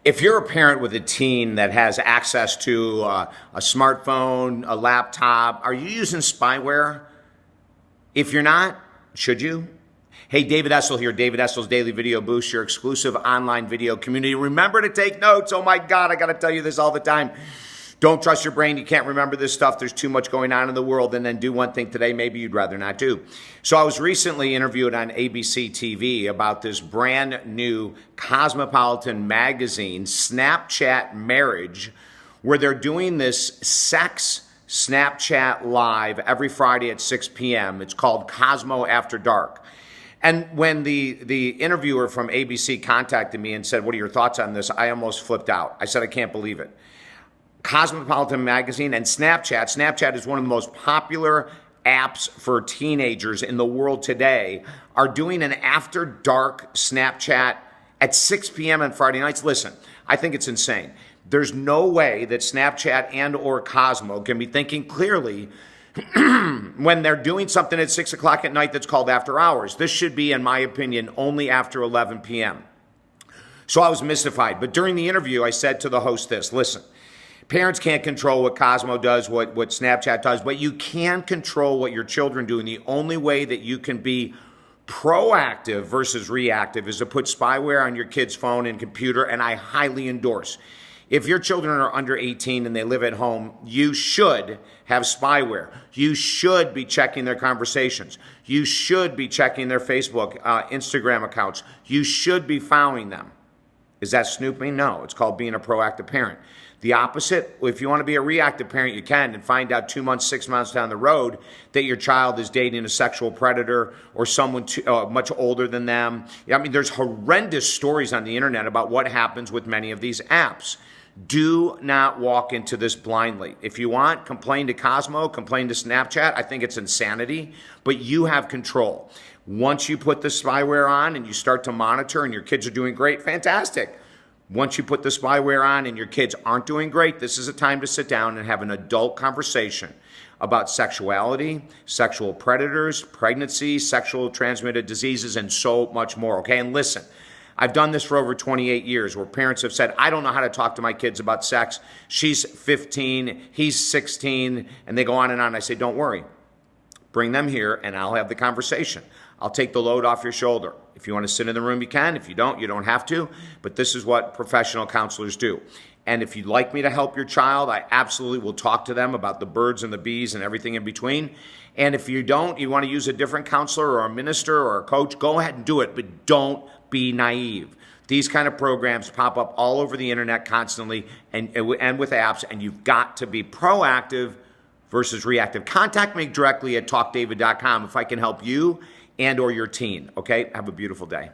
If you're a parent with a teen that has access to a smartphone, a laptop, are you using spyware? If you're not, should you? Hey, David Essel here, David Essel's Daily Video Boost, your exclusive online video community. Remember to take notes. Oh my God, I got to tell you this all the time. Don't trust your brain. You can't remember this stuff. There's too much going on in the world. And then do one thing today maybe you'd rather not do. So I was recently interviewed on ABC TV about this brand new Cosmopolitan magazine, Snapchat Marriage, where they're doing this sex Snapchat live every Friday at 6 p.m. It's called Cosmo After Dark. And when the interviewer from ABC contacted me and said, "What are your thoughts on this?" I almost flipped out. I said, "I can't believe it." Cosmopolitan magazine and Snapchat. Snapchat is one of the most popular apps for teenagers in the world today, are doing an after dark Snapchat at 6 p.m. on Friday nights. Listen, I think it's insane. There's no way that Snapchat and or Cosmo can be thinking clearly when they're doing something at 6 o'clock at night that's called after hours. This should be, in my opinion, only after 11 p.m. So I was mystified. But during the interview, I said to the host this: listen, parents can't control what Cosmo does, what Snapchat does, but you can control what your children do. And the only way that you can be proactive versus reactive is to put spyware on your kid's phone and computer, and I highly endorse. If your children are under 18 and they live at home, you should have spyware. You should be checking their conversations. You should be checking their Facebook, Instagram accounts. You should be following them. Is that snooping? No, it's called being a proactive parent. The opposite, if you want to be a reactive parent, you can, and find out 2 months, 6 months down the road that your child is dating a sexual predator or someone much older than them. I mean, there's horrendous stories on the internet about what happens with many of these apps. Do not walk into this blindly. If you want, complain to Cosmo, complain to Snapchat. I think it's insanity, but you have control. Once you put the spyware on and you start to monitor and your kids are doing great, fantastic. Once you put the spyware on and your kids aren't doing great, this is a time to sit down and have an adult conversation about sexuality, sexual predators, pregnancy, sexual transmitted diseases, and so much more, okay? And listen, I've done this for over 28 years where parents have said, "I don't know how to talk to my kids about sex. She's 15, he's 16, and they go on and on. I say, "Don't worry. Bring them here and I'll have the conversation. I'll take the load off your shoulder. If you want to sit in the room, you can. If you don't have to. But this is what professional counselors do. And if you'd like me to help your child, I absolutely will talk to them about the birds and the bees and everything in between. And if you don't, you want to use a different counselor or a minister or a coach, go ahead and do it. But don't be naive. These kind of programs pop up all over the internet constantly and with apps, and you've got to be proactive versus reactive. Contact me directly at talkdavid.com if I can help you and or your teen. Okay? Have a beautiful day.